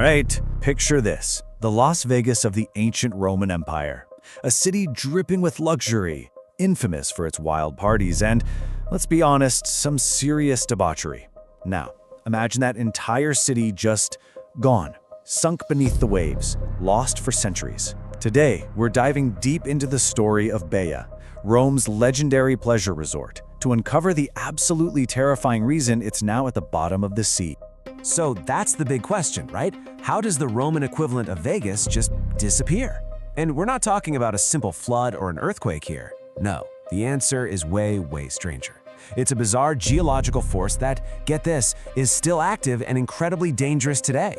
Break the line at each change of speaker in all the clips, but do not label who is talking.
right, picture this. The Las Vegas of the ancient Roman Empire. A city dripping with luxury, infamous for its wild parties and, let's be honest, some serious debauchery. Now, imagine that entire city just gone, sunk beneath the waves, lost for centuries. Today, we're diving deep into the story of Baia, Rome's legendary pleasure resort, to uncover the absolutely terrifying reason it's now at the bottom of the sea.
So that's the big question, right? How does the Roman equivalent of Vegas just disappear? And we're not talking about a simple flood or an earthquake here. No, the answer is way, way stranger. It's a bizarre geological force that, get this, is still active and incredibly dangerous today.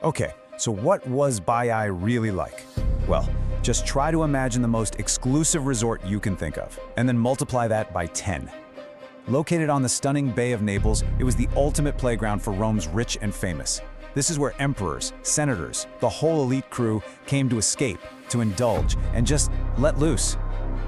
Okay, so what was Baiae really like? Well, just try to imagine the most exclusive resort you can think of, and then multiply that by 10. Located on the stunning Bay of Naples, it was the ultimate playground for Rome's rich and famous. This is where emperors, senators, the whole elite crew came to escape, to indulge, and just let loose.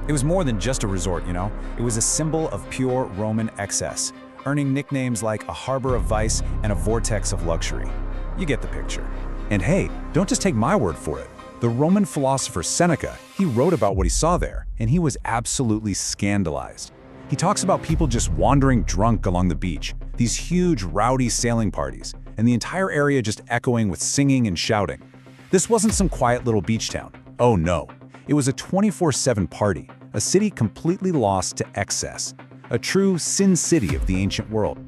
It was more than just a resort, you know? It was a symbol of pure Roman excess, earning nicknames like a harbor of vice and a vortex of luxury. You get the picture. And hey, don't just take my word for it. The Roman philosopher Seneca, he wrote about what he saw there, and he was absolutely scandalized. He talks about people just wandering drunk along the beach, these huge rowdy sailing parties, and the entire area just echoing with singing and shouting. This wasn't some quiet little beach town. Oh no, it was a 24/7 party, a city completely lost to excess, a true sin city of the ancient world.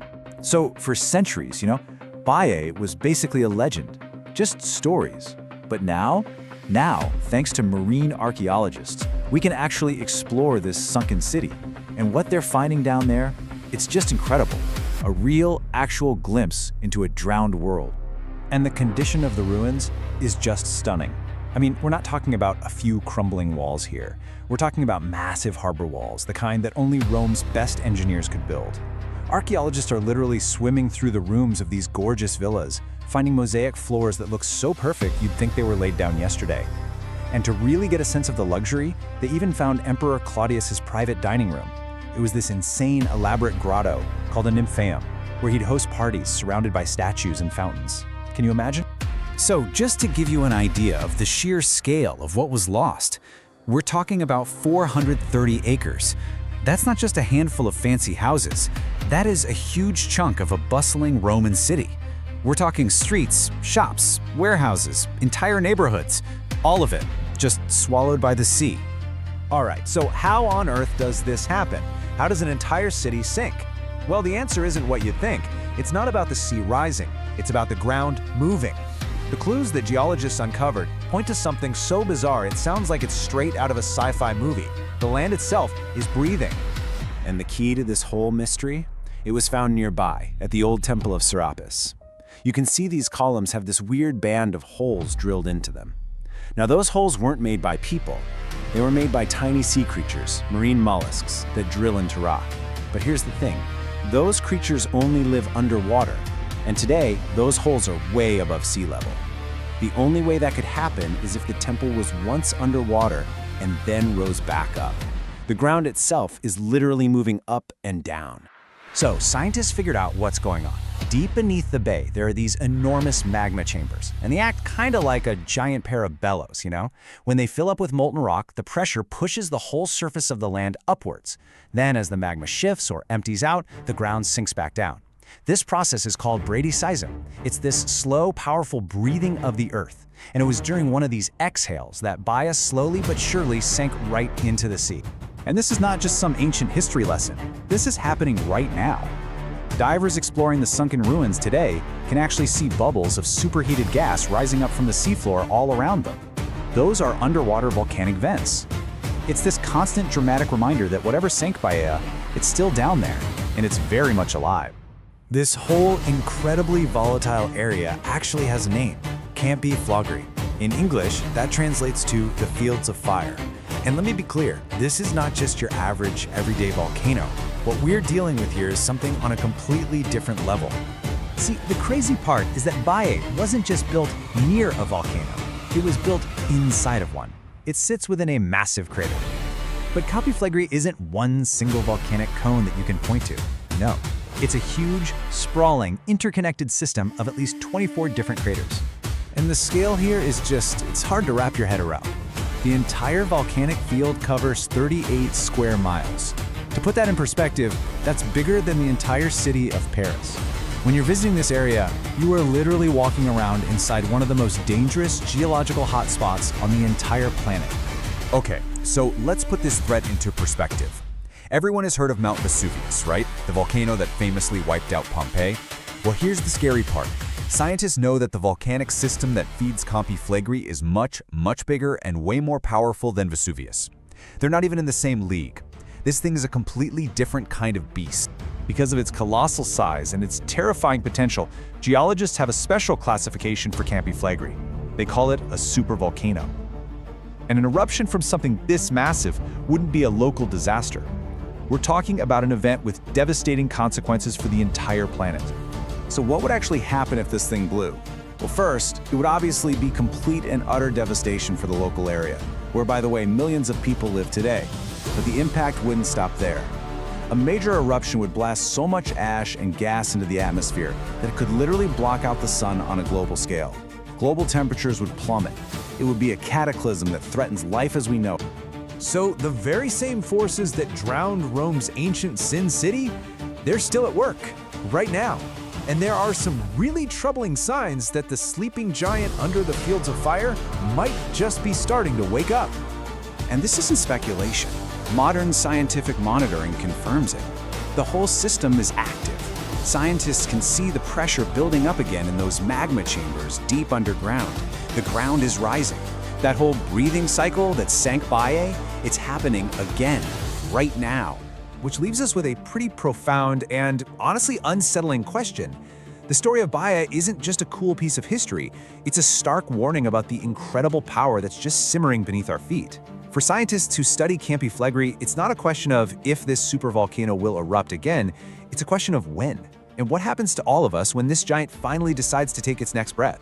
So for centuries, Baiae was basically a legend, just stories. But now, thanks to marine archaeologists, we can actually explore this sunken city. And what they're finding down there, it's just incredible. A real, actual glimpse into a drowned world. And the condition of the ruins is just stunning. I mean, we're not talking about a few crumbling walls here. We're talking about massive harbor walls, the kind that only Rome's best engineers could build. Archaeologists are literally swimming through the rooms of these gorgeous villas, finding mosaic floors that look so perfect you'd think they were laid down yesterday. And to really get a sense of the luxury, they even found Emperor Claudius's private dining room. It was this insane, elaborate grotto called a nymphaeum, where he'd host parties surrounded by statues and fountains. Can you imagine? So just to give you an idea of the sheer scale of what was lost, we're talking about 430 acres. That's not just a handful of fancy houses. That is a huge chunk of a bustling Roman city. We're talking streets, shops, warehouses, entire neighborhoods, all of it just swallowed by the sea.
All right, so how on earth does this happen? How does an entire city sink? Well, the answer isn't what you think. It's not about the sea rising. It's about the ground moving. The clues that geologists uncovered point to something so bizarre it sounds like it's straight out of a sci-fi movie. The land itself is breathing.
And the key to this whole mystery? It was found nearby, at the old temple of Serapis. You can see these columns have this weird band of holes drilled into them. Now, those holes weren't made by people. They were made by tiny sea creatures, marine mollusks, that drill into rock. But here's the thing. Those creatures only live underwater. And today, those holes are way above sea level. The only way that could happen is if the temple was once underwater and then rose back up. The ground itself is literally moving up and down. So scientists figured out what's going on. Deep beneath the bay, there are these enormous magma chambers, and they act kind of like a giant pair of bellows, When they fill up with molten rock, the pressure pushes the whole surface of the land upwards. Then as the magma shifts or empties out, the ground sinks back down. This process is called bradyseism. It's this slow, powerful breathing of the earth. And it was during one of these exhales that Baia slowly but surely sank right into the sea.
And this is not just some ancient history lesson. This is happening right now. Divers exploring the sunken ruins today can actually see bubbles of superheated gas rising up from the seafloor all around them. Those are underwater volcanic vents. It's this constant dramatic reminder that whatever sank Baia, it's still down there, and it's very much alive.
This whole incredibly volatile area actually has a name, Campi Flegrei. In English, that translates to the fields of fire. And let me be clear, this is not just your average, everyday volcano. What we're dealing with here is something on a completely different level.
See, the crazy part is that Baiae wasn't just built near a volcano. It was built inside of one. It sits within a massive crater. But Campi Flegrei isn't one single volcanic cone that you can point to. No, it's a huge, sprawling, interconnected system of at least 24 different craters. And the scale here is it's hard to wrap your head around. The entire volcanic field covers 38 square miles. To put that in perspective, that's bigger than the entire city of Paris. When you're visiting this area, you are literally walking around inside one of the most dangerous geological hotspots on the entire planet.
Okay, so let's put this threat into perspective. Everyone has heard of Mount Vesuvius, right? The volcano that famously wiped out Pompeii. Well, here's the scary part. Scientists know that the volcanic system that feeds Campi Flegrei is much, much bigger and way more powerful than Vesuvius. They're not even in the same league. This thing is a completely different kind of beast.
Because of its colossal size and its terrifying potential, geologists have a special classification for Campi Flegrei. They call it a supervolcano. And an eruption from something this massive wouldn't be a local disaster. We're talking about an event with devastating consequences for the entire planet. So what would actually happen if this thing blew? Well, first, it would obviously be complete and utter devastation for the local area, where, by the way, millions of people live today. But the impact wouldn't stop there. A major eruption would blast so much ash and gas into the atmosphere that it could literally block out the sun on a global scale. Global temperatures would plummet. It would be a cataclysm that threatens life as we know it.
So the very same forces that drowned Rome's ancient Sin City, they're still at work, right now. And there are some really troubling signs that the sleeping giant under the fields of fire might just be starting to wake up.
And this isn't speculation. Modern scientific monitoring confirms it. The whole system is active. Scientists can see the pressure building up again in those magma chambers deep underground. The ground is rising. That whole breathing cycle that sank Baiae, it's happening again, right now.
Which leaves us with a pretty profound and honestly unsettling question. The story of Baia isn't just a cool piece of history, it's a stark warning about the incredible power that's just simmering beneath our feet. For scientists who study Campi Flegrei, it's not a question of if this supervolcano will erupt again, it's a question of when. And what happens to all of us when this giant finally decides to take its next breath?